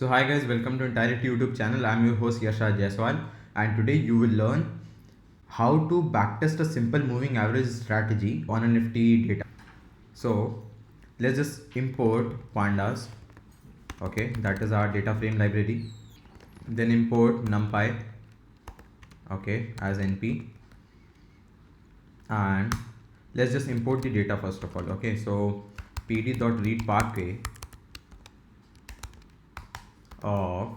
So hi guys, welcome to Entirety YouTube channel. I'm your host Yashraj Jaiswal, and today you will learn how to backtest a simple moving average strategy on a Nifty data. So let's just import pandas. Okay, that is our data frame library. Then import NumPy. Okay, as NP, and let's just import the data first of all. Okay, so pd.read pathway of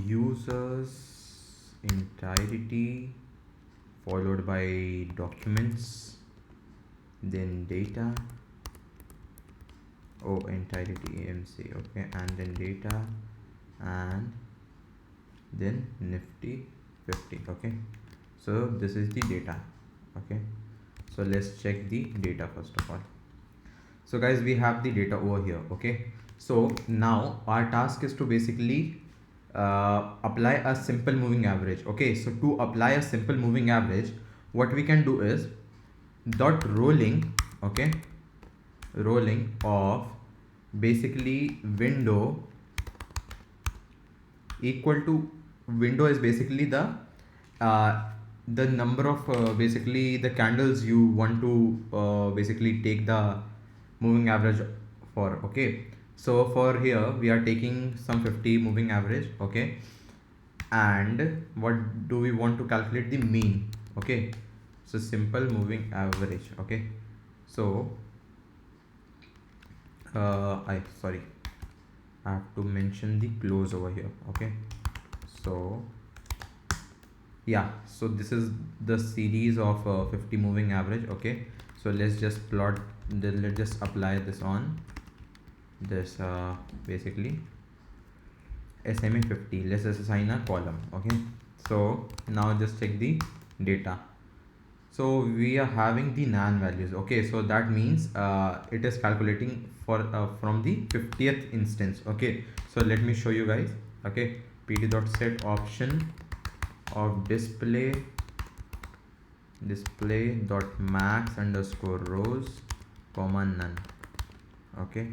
users entirety followed by documents, then data, entirety AMC, okay, and then data, and then Nifty 50. Okay, so this is the data. Okay, so let's check the data first of all. So guys, we have the data over here. Okay, so now our task is to basically apply a simple moving average. Okay, so to apply a simple moving average, what we can do is dot rolling. Okay, rolling of basically window equal to window is basically uh, the number of basically the candles you want to basically take the moving average for. Okay, so for here we are taking some 50 moving average. Okay, and what do we want to calculate? The mean. Okay, so simple moving average. Okay, so I sorry, I have to mention the close over here. Okay, so yeah, so this is the series of 50 moving average. Okay, so let's just plot let's just apply this on this basically SMA 50. Let's just assign a column. Okay, so now just check the data. So we are having the nan values. Okay, so that means it is calculating for from the 50th instance. Okay, so let me show you guys. Okay, pd.set option of display dot max underscore rows comma none. Okay,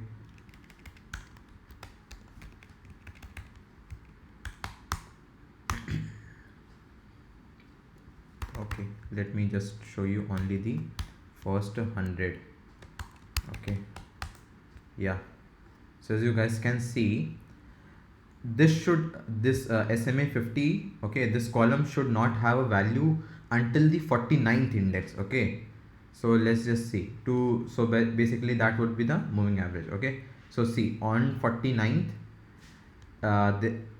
okay, let me just show you only the first 100. Okay, yeah, so as you guys can see, this SMA 50, okay, this column should not have a value until the 49th index. Okay, so let's just see to so basically that would be the moving average. Okay, so see on 49th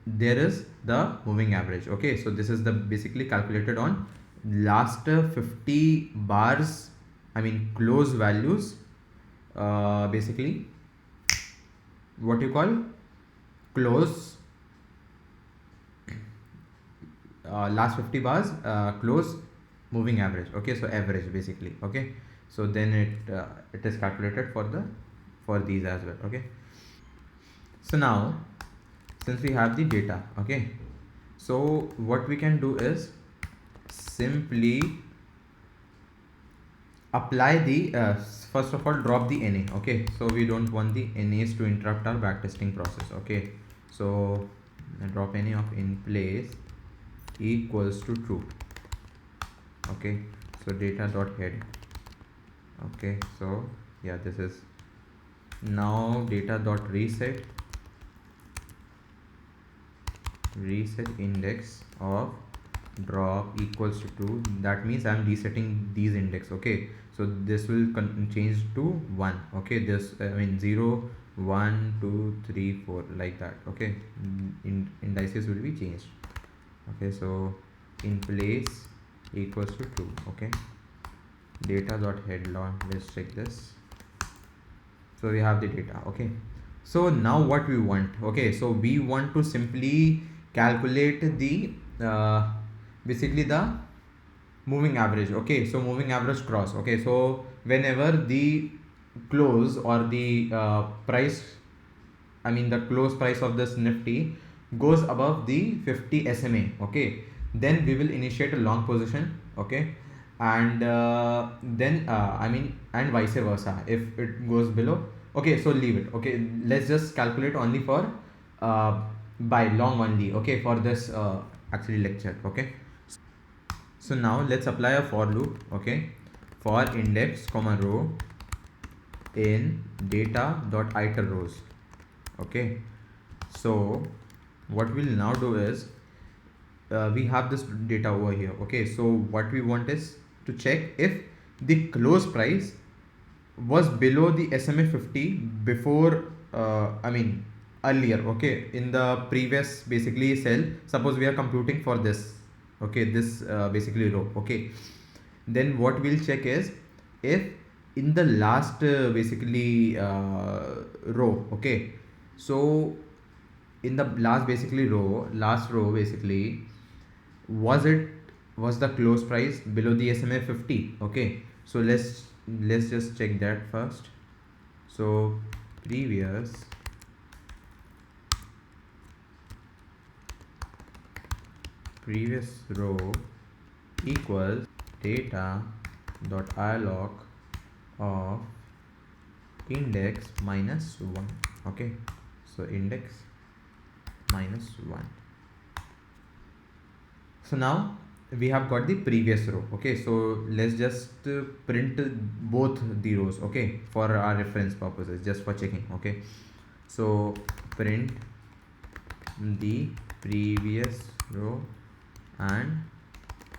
there is the moving average. Okay, so this is the basically calculated on last 50 bars, I mean close values, basically what you call close last 50 bars close moving average. Okay, so average basically. Okay, so then it is calculated for these as well. Okay, so now since we have the data, okay, so what we can do is simply apply the first of all drop the NA. Okay, so we don't want the NAs to interrupt our backtesting process. Okay, so drop NA of in place equals to true. Okay, so data dot head. Okay, so yeah, this is now data dot reset index of drop equals to 2. That means I'm resetting these index. Okay, so this will change to 1. Okay, this I mean 0 1 2 3 4 like that. Okay, indices will be changed. Okay, so in place equals to 2. Okay, data dot head log, let's check this. So we have the data. Okay, so now what we want? Okay, so we want to simply calculate the basically the moving average. Okay, so moving average cross. Okay, so whenever the close or the price, I mean the close price of this Nifty goes above the 50 SMA. Okay, then we will initiate a long position. Okay, and then I mean and vice versa if it goes below. Okay, so leave it. Okay, let's just calculate only for by long only. Okay, for this actually lecture. Okay, so now let's apply a for loop. Okay, for index comma row in data dot iter rows. Okay, so what we'll now do is we have this data over here. Okay, so what we want is to check if the close price was below the SMA 50 before I mean earlier. Okay, in the previous basically cell, suppose we are computing for this, okay, this basically row. Okay, then what we'll check is if in the last basically row. Okay, so in the last row basically, was the close price below the SMA 50. Okay, so let's just check that first. So previous row equals data dot ilog of index minus 1. Okay, so index minus 1. So now we have got the previous row. Okay, so let's just print both the rows. Okay, for our reference purposes, just for checking. Okay, so print the previous row and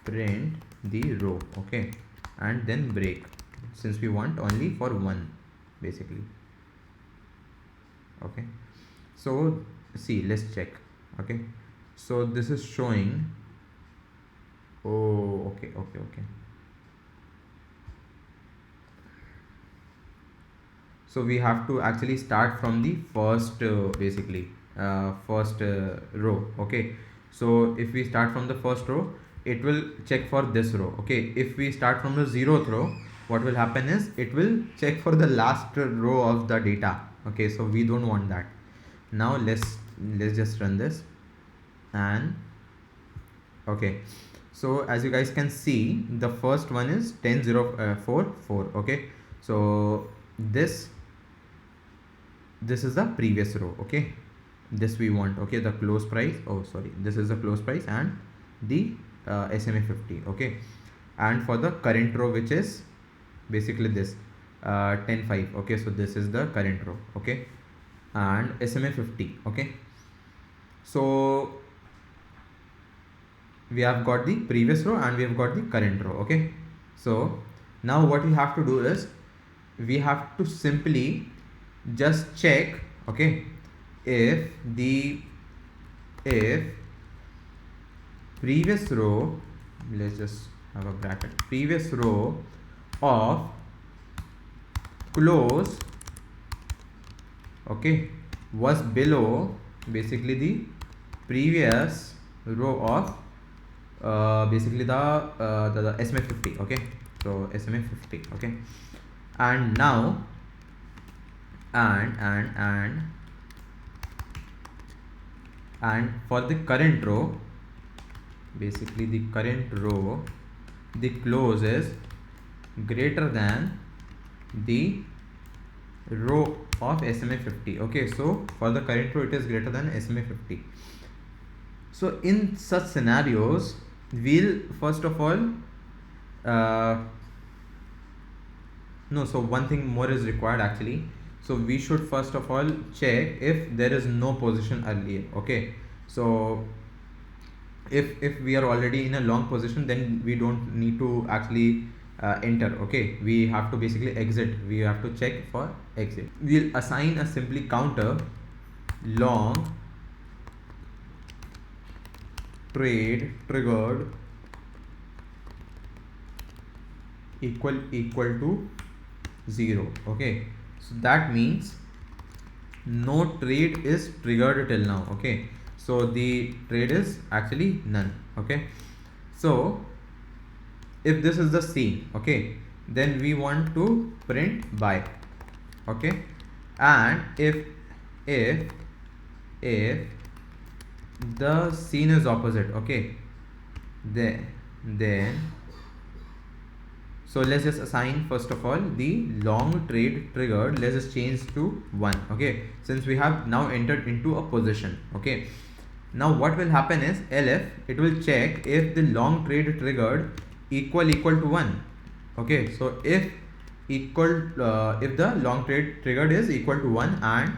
print the row. Okay, and then break, since we want only for one basically. Okay, so see, let's check. Okay, so this is showing. Oh, okay. So we have to actually start from the first basically first row. Okay, so if we start from the first row, it will check for this row. Okay, if we start from the 0th row, what will happen is it will check for the last row of the data. Okay, so we don't want that. Now let's just run this. And okay, so as you guys can see, the first one is 10044. Okay, so this is the previous row. Okay, this we want. Okay, the close price, oh sorry, this is the close price and the SMA 50. Okay, and for the current row, which is basically this 105. Okay, so this is the current row. Okay, and SMA 50. Okay, so we have got the previous row and we have got the current row. Okay, so now what we have to do is we have to simply just check. Okay, if previous row, let's just have a bracket, previous row of close, okay, was below basically the previous row of basically the SMA 50. Okay, so SMA 50. Okay, and now and for the current row, basically the current row, the close is greater than the row of SMA 50. Okay, so for the current row it is greater than SMA 50. So in such scenarios, we'll first of all no, so one thing more is required actually. So we should first of all check if there is no position earlier. Okay, so if we are already in a long position, then we don't need to actually enter. Okay, we have to basically exit. We have to check for exit. We'll assign a simply counter long trade triggered equal to 0. Okay, so that means no trade is triggered till now. Okay, so the trade is actually none. Okay, so if this is the scene, okay, then we want to print buy. Okay, and if the scene is opposite, okay, then So let's just assign first of all the long trade triggered, let's just change to 1. Okay, since we have now entered into a position. Okay, now what will happen is LF, it will check if the long trade triggered equal to 1. Okay, so if if the long trade triggered is equal to 1, and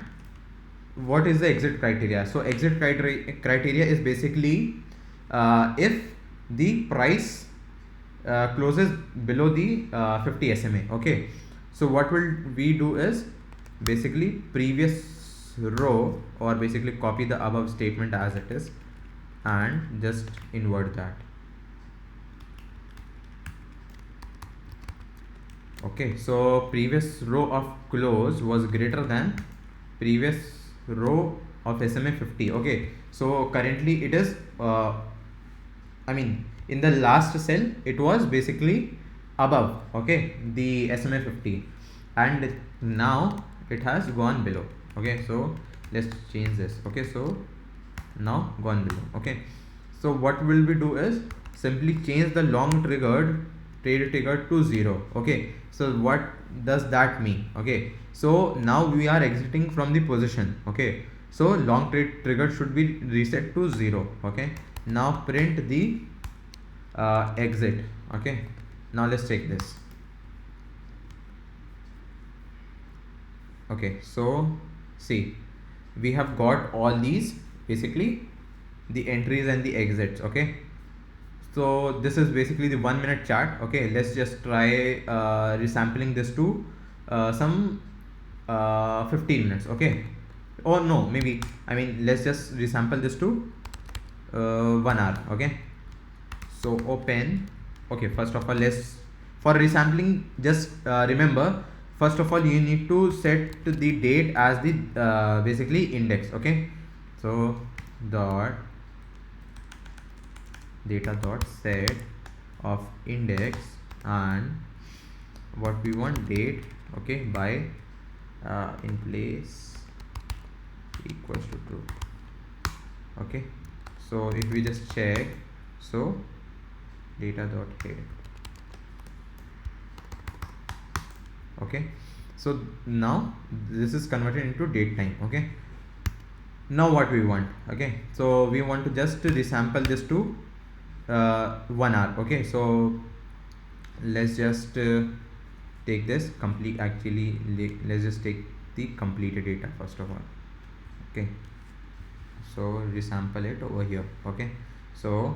what is the exit criteria? So exit criteria is basically if the price closes below the 50 SMA. Okay, so what will we do is basically previous row, or basically copy the above statement as it is and just invert that. Okay, so previous row of close was greater than previous row of SMA 50. Okay, so currently it is I mean in the last cell it was basically above, okay, the SMA 50, and now it has gone below. Okay, so let's change this. Okay, so now gone below. Okay, so what will we do is simply change the long triggered trade triggered to 0. Okay, so what does that mean? Okay, so now we are exiting from the position. Okay, so long trade triggered should be reset to 0. Okay, now print the exit. Okay, now let's check this. Okay, so see, we have got all these basically the entries and the exits. Okay, so this is basically the 1 minute chart. Okay, let's just try resampling this to some 15 minutes. Okay, or no, maybe let's just resample this to 1 hour. Okay, so open. Okay, first of all, let's, for resampling, just remember, first of all you need to set the date as the basically index. Okay, so dot data dot set of index, and what we want, date. Okay, by in place equals to true. Okay, so if we just check, so data dot head. Okay, so now this is converted into date time. Okay, now what we want, okay, so we want to just resample this to 1 hour. Okay, so let's just take this complete, actually let's just take the completed data first of all. Okay, so resample it over here. Okay, so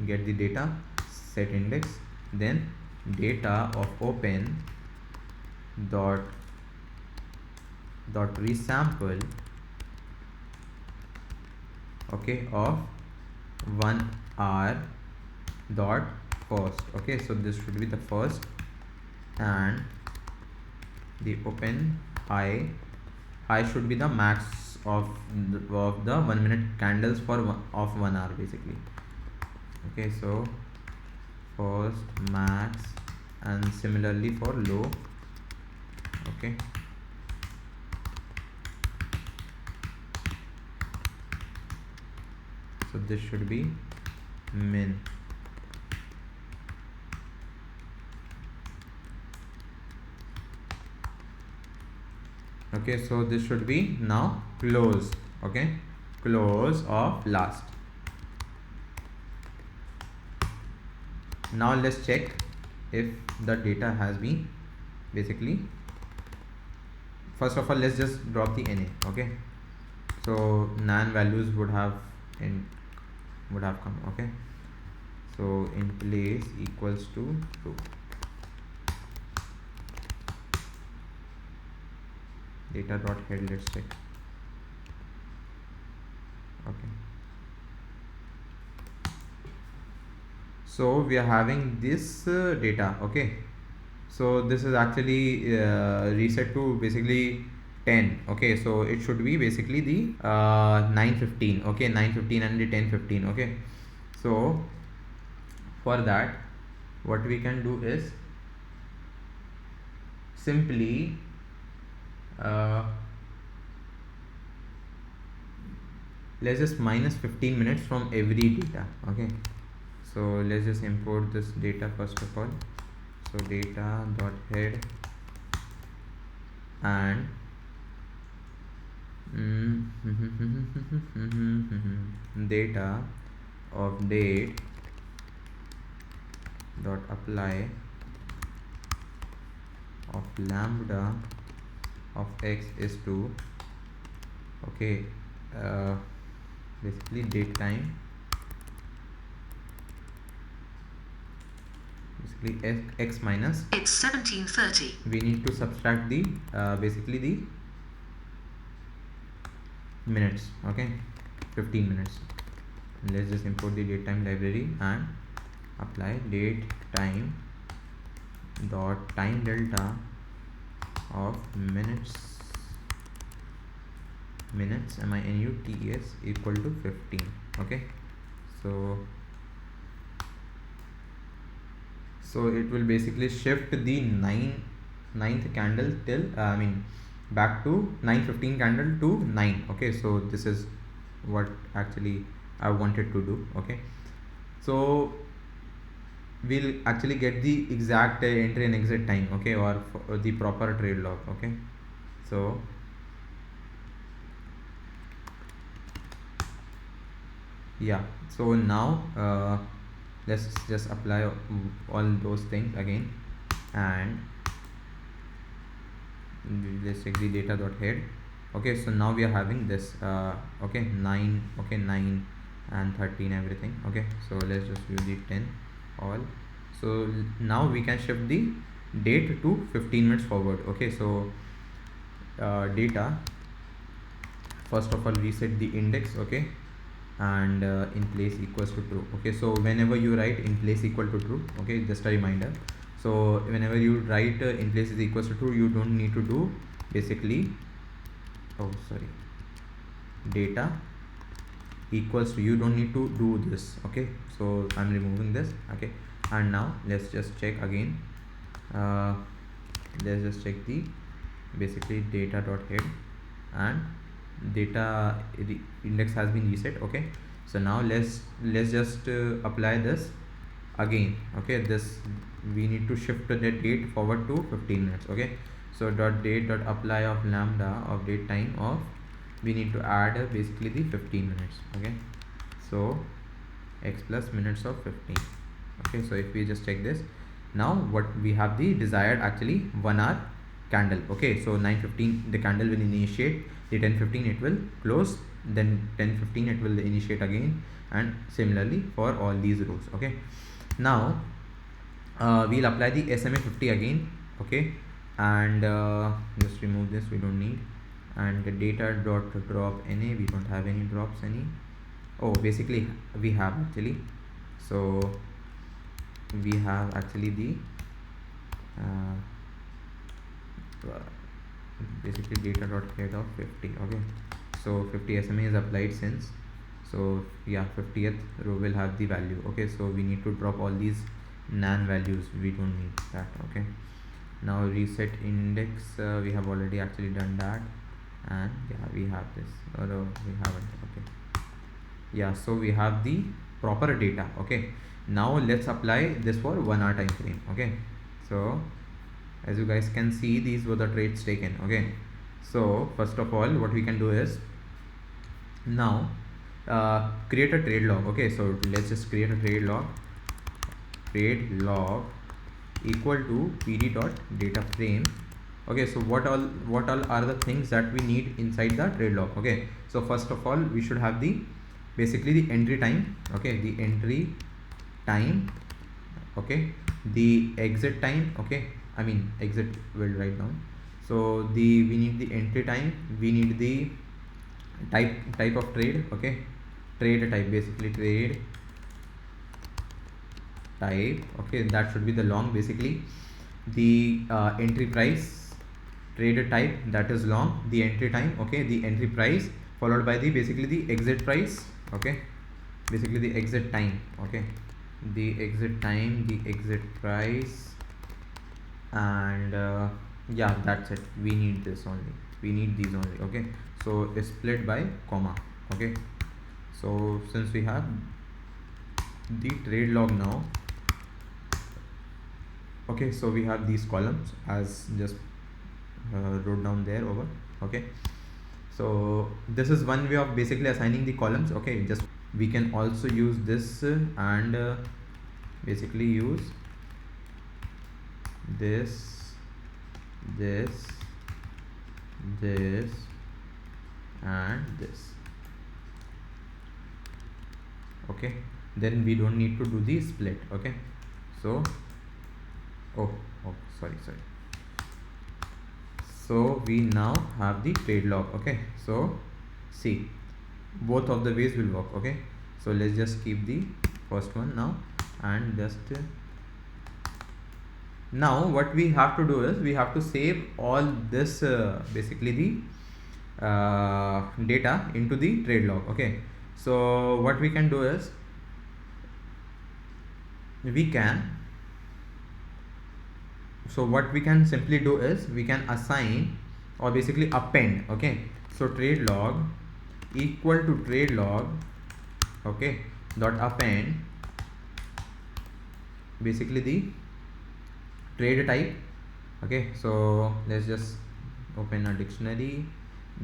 get the data, set index, then data of open dot resample, okay, of 1 hour dot first. Okay, so this should be the first, and the open high should be the max of the 1 minute candles for of 1 hour basically. Okay, so first max, and similarly for low. Okay, so this should be min. Okay, so this should be now close. Okay, close of last. Now let's check if the data has been basically, first of all let's just drop the NA. Okay, so nan values would have come. Okay, so in place equals to true. Data dot head, let's check. Okay, so we are having this data. Okay, so this is actually reset to basically 10. Okay, so it should be basically the 9:15. Okay, 9:15 and the 10:15. Okay, so for that what we can do is simply let's just minus 15 minutes from every data. Okay, so let's just import this data first of all. so data dot head and data of date dot apply of lambda of x is to, okay, basically date time, basically x minus, it's 17:30. we need to subtract the basically the minutes, okay, 15 minutes. Let's just import the date time library and apply date time dot time delta of minutes minuts equal to 15. Okay, so it will basically shift the ninth candle till back to 9:15 candle to 9. Okay, so this is what actually I wanted to do. Okay, so we'll actually get the exact entry and exit time, okay, or the proper trade log. Okay, so yeah, so now let's just apply all those things again, and let's take the data dot head. Okay, so now we are having this okay, 9, okay, 9 and 13 everything. Okay, so let's just use the 10 all. So now we can shift the date to 15 minutes forward. Okay, so data, first of all reset the index, okay, and in place equals to true. Okay, so whenever you write in place equal to true, okay, just a reminder, so whenever you write in place is equals to true, you don't need to do basically, oh sorry, data equals to, you don't need to do this. Okay, so I'm removing this. Okay, and now let's just check again, let's just check the basically data dot head and data index has been reset. Okay, so now let's just apply this again. Okay, this we need to shift the date forward to 15 minutes. Okay, so dot date dot apply of lambda of date time of, we need to add basically the 15 minutes. Okay, so x plus minutes of 15. Okay, so if we just check this, now what we have, the desired actually 1 hour candle. Okay, so 9:15 the candle will initiate, the 10:15 it will close, then 10:15 it will initiate again, and similarly for all these rows. Okay, now we'll apply the SMA 50 again. Okay, and just remove this, we don't need, and the data dot drop NA, we don't have any drops any, oh basically we have actually, so we have actually the basically data dot head of 50. Okay, so 50 SMA is applied since, so yeah, 50th row will have the value. Okay, so we need to drop all these nan values, we don't need that. Okay, now reset index, we have already actually done that, and yeah, we have this, although we haven't. Okay, yeah, so we have the proper data. Okay, now let's apply this for 1 hour time frame. Okay, so as you guys can see, these were the trades taken. Okay, so first of all what we can do is now create a trade log. Okay, so let's just create a trade log equal to pd dot data frame. Okay, so what all are the things that we need inside the trade log? Okay, so first of all we should have the basically the entry time. Okay, the entry time. Okay, the exit time. Okay, I mean exit will write down, so we need the entry time, we need the type of trade. Okay, trade type, basically trade type. Okay, that should be the long, basically the entry price, trade type, that is long, the entry time. Okay, the entry price followed by the basically the exit price. Okay, basically the exit time. Okay, the exit time, the exit price, and yeah, that's it, we need this only, we need these only. Okay, so it's split by comma. Okay, so since we have the trade log now, Okay, so we have these columns as just wrote down there over. Okay, so this is one way of basically assigning the columns. Okay, just we can also use this and basically use this, this, this and this. Okay, then we don't need to do the split. Okay, so oh sorry, so we now have the trade log. Okay, so see, both of the ways will work. Okay, so let's just keep the first one now and just now what we have to do is we have to save all this basically the data into the trade log. Okay, so what we can do is we can simply do is we can assign or basically append. Okay, so trade log equal to trade log, okay, dot append basically the trade type. Okay, so let's just open a dictionary.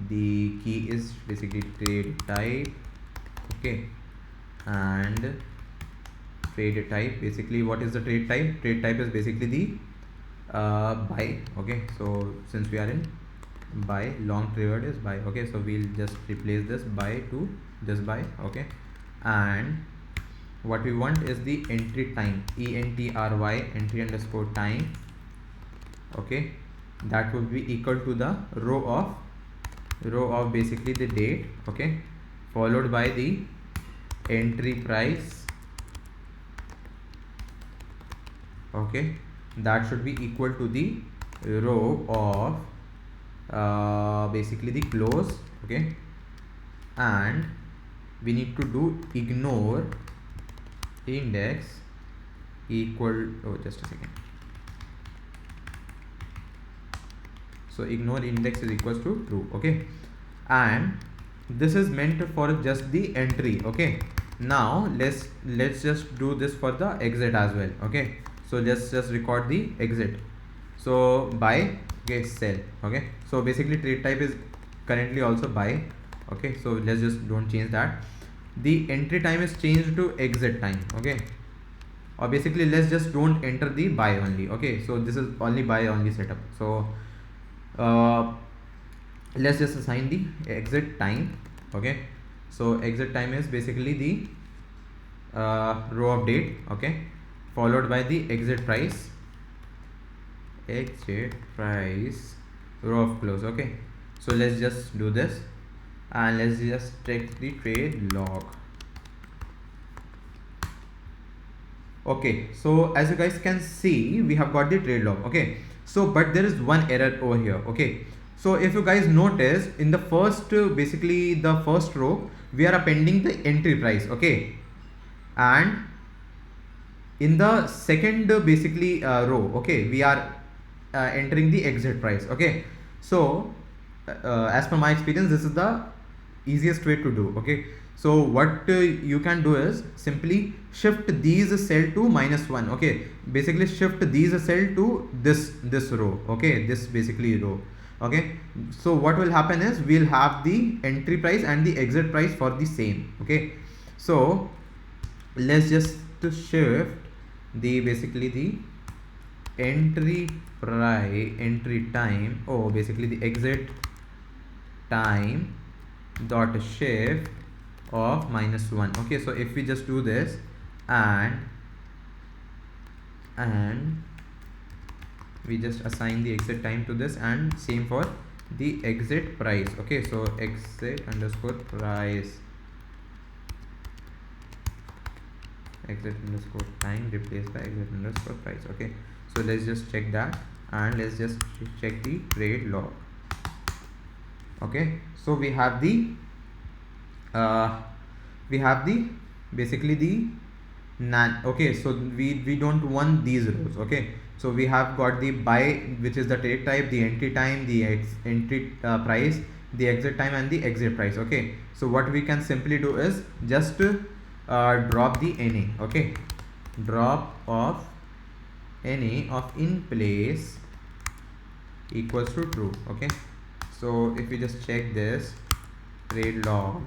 The key is basically trade type. Okay, and trade type, basically what is the trade type? Trade type is basically the buy. Okay, so since we are in buy, long triggered is buy. Okay, so we'll just replace this buy to this buy. Okay, and what we want is the entry time, entry entry underscore time. Okay, that would be equal to the row of basically the date. Okay, followed by the entry price. Okay, that should be equal to the row of basically the close. Okay, and we need to do ignore index equal, oh just a second, so ignore index is equals to true. Okay, and this is meant for just the entry. Okay, now let's just do this for the exit as well. Okay, so let's just record the exit. So buy, okay, sell. Okay, so basically trade type is currently also buy. Okay, so let's just don't change that. The entry time is changed to exit time. Okay, or basically let's just don't enter the buy only. Okay, so this is only buy only setup. So let's just assign the exit time. Okay, so exit time is basically the row of date. Okay, followed by the exit price row of close. Okay, so let's just do this and let's just check the trade log. Okay, so as you guys can see, we have got the trade log. Okay, so but there is one error over here. Okay, so if you guys notice in the first basically the first row we are appending the entry price. Okay, and in the second basically row, okay, we are entering the exit price. Okay, so as per my experience, this is the easiest way to do. Okay, so what you can do is simply shift these cell to -1. Okay, basically shift these cell to this row. Okay, this basically row. Okay, so what will happen is we'll have the entry price and the exit price for the same. Okay, so let's just shift the basically the entry time, oh basically the exit time dot shift of -1. Okay, so if we just do this and we just assign the exit time to this and same for the exit price. Okay, so exit underscore price, exit underscore time replaced by exit underscore price. Okay, so let's just check that and let's just check the trade log. Okay, so we have the basically the okay, so we don't want these rows. Okay, so we have got the buy, which is the trade type, the entry time, the entry price, the exit time and the exit price. Okay, so what we can simply do is just drop the NA. Okay, drop of any of in place equals to true. Okay, so if we just check this trade log,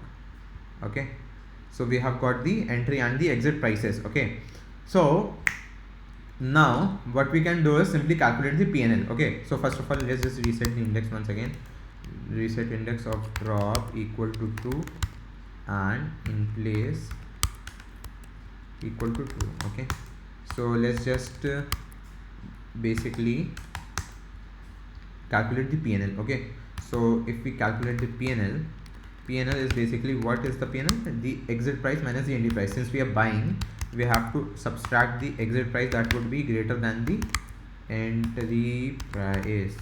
okay, so we have got the entry and the exit prices. Okay, so now what we can do is simply calculate the PNL. Okay, so first of all, let's just reset the index once again. Reset index of drop equal to true and in place equal to true. Okay, so let's just basically calculate the PNL. Okay, so if we calculate the PNL is basically, what is the PNL? The exit price minus the entry price. Since we are buying, we have to subtract the exit price, that would be greater than the entry price.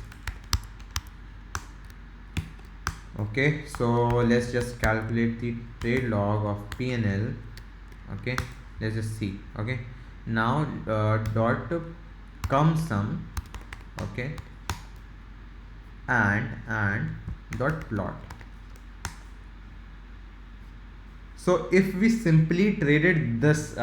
Okay, so let's just calculate the trade log of PNL. Okay, let's just see. Okay, now dot come sum, okay, and dot plot. So if we simply traded this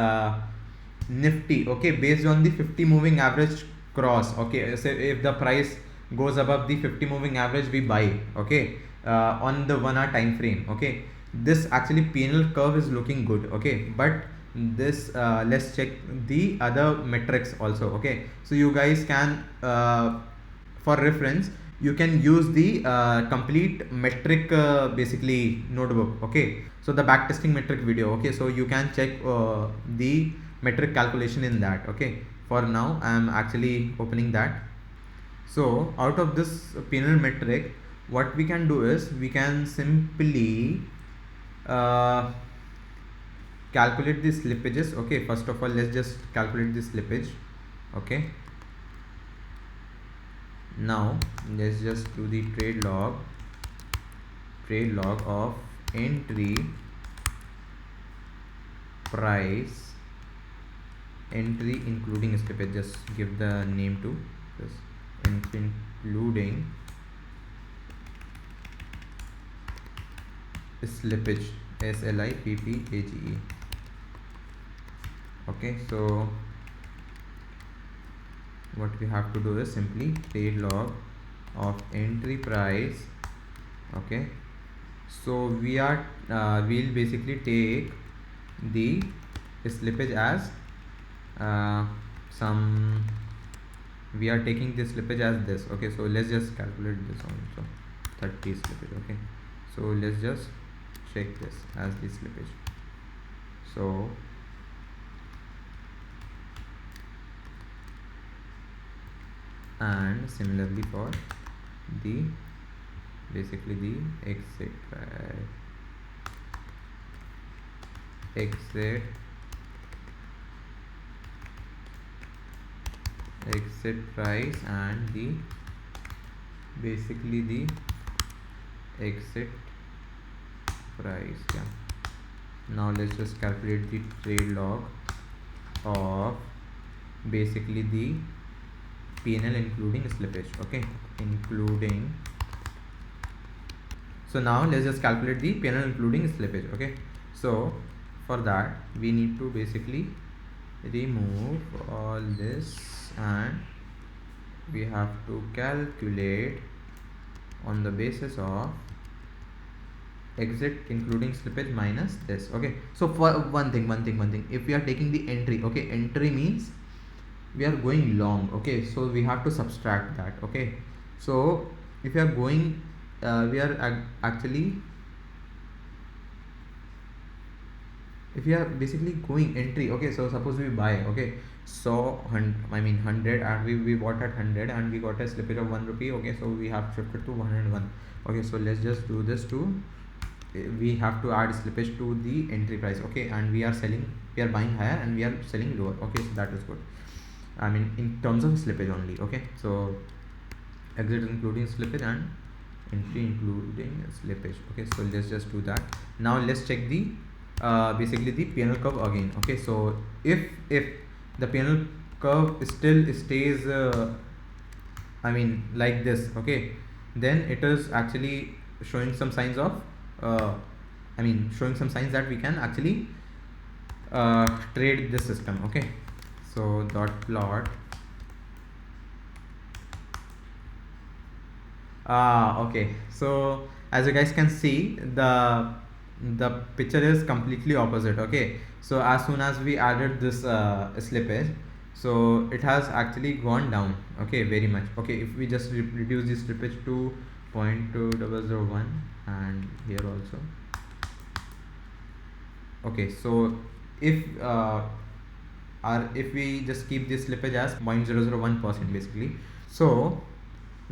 Nifty, okay, based on the 50 moving average cross, okay, so if the price goes above the 50 moving average, we buy. Okay, on the 1 hour time frame. Okay, this actually PNL curve is looking good. Okay, but this let's check the other metrics also. Okay, so you guys can for reference, you can use the complete metric basically notebook. Okay, so the backtesting metric video. Okay, so you can check the metric calculation in that. Okay, for now I am actually opening that. So out of this PNL metric, what we can do is we can simply calculate the slippages. Okay, first of all, let's just calculate the slippage. Okay, now let's just do the trade log of entry price, entry including slippage. Just give the name to this, entry including slippage, SLIPPAGE. Okay, so what we have to do is simply trade log of entry price. Okay, so we are we'll basically take the slippage as some, we are taking this slippage as this. Okay, so let's just calculate this also, 30 slippage. Okay, so let's just check this as the slippage. So and similarly for the basically the exit price and the basically the exit price. Yeah, now let's just calculate the trade log of basically the PNL including slippage. Okay, including, so now let's just calculate the PNL including slippage. Okay, so for that we need to basically remove all this and we have to calculate on the basis of exit including slippage minus this. Okay, so for one thing, if we are taking the entry, okay, entry means we are going long. Okay, so we have to subtract that. Okay, so if you are going we are actually, if we are basically going entry, okay, so suppose we buy. Okay, so 100 and we bought at 100 and we got a slippage of 1 rupee. Okay, so we have shifted to 101. Okay, so let's just do this to, we have to add slippage to the entry price. Okay, and we are buying higher and we are selling lower. Okay, so that is good. I mean in terms of slippage only. Okay, so exit including slippage and entry including slippage. Okay, so let's just do that. Now let's check the basically the PNL curve again. Okay, so if the PNL curve still stays I mean like this, okay, then it is actually showing some signs of showing some signs that we can actually trade this system. Okay, so dot plot Okay. So as you guys can see, the picture is completely opposite. Okay. So as soon as we added this slippage, so it has actually gone down. Okay, very much. Okay, if we just reduce this slippage to 0.2001, and here also. Okay, so if if we just keep this slippage as 0.001% basically. So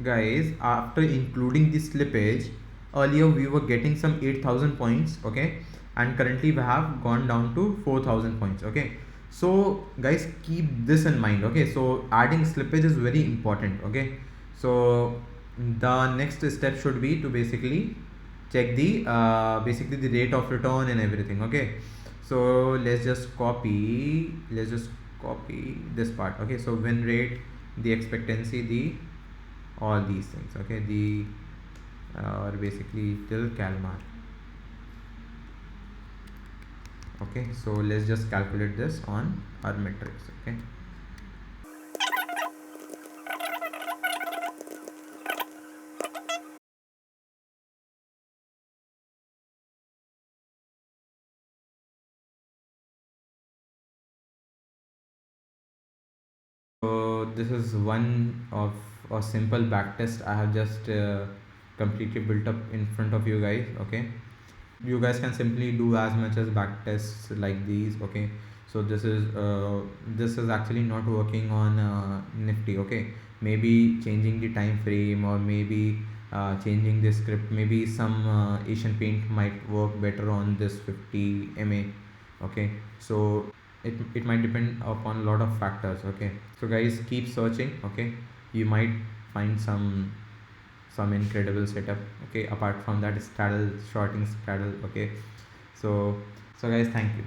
guys, after including the slippage, earlier we were getting some 8,000 points, okay, and currently we have gone down to 4,000 points. Okay, so guys, keep this in mind. Okay, so adding slippage is very important. Okay, so the next step should be to basically check the basically the rate of return and everything. Okay, so let's just copy this part. Okay, so win rate, the expectancy, the all these things. Okay, the or basically till Kalmar. Okay, so let's just calculate this on our metrics. Okay, so this is one of a simple back test I have just completely built up in front of you guys. Okay, you guys can simply do as much as back tests like these. Okay, so this is actually not working on Nifty. Okay, maybe changing the time frame, or maybe changing the script. Maybe some Asian Paint might work better on this 50 MA. Okay, so it might depend upon a lot of factors. Okay, so guys, keep searching. Okay, you might find some incredible setup. Okay, apart from that straddle shorting straddle. Okay, so guys, thank you.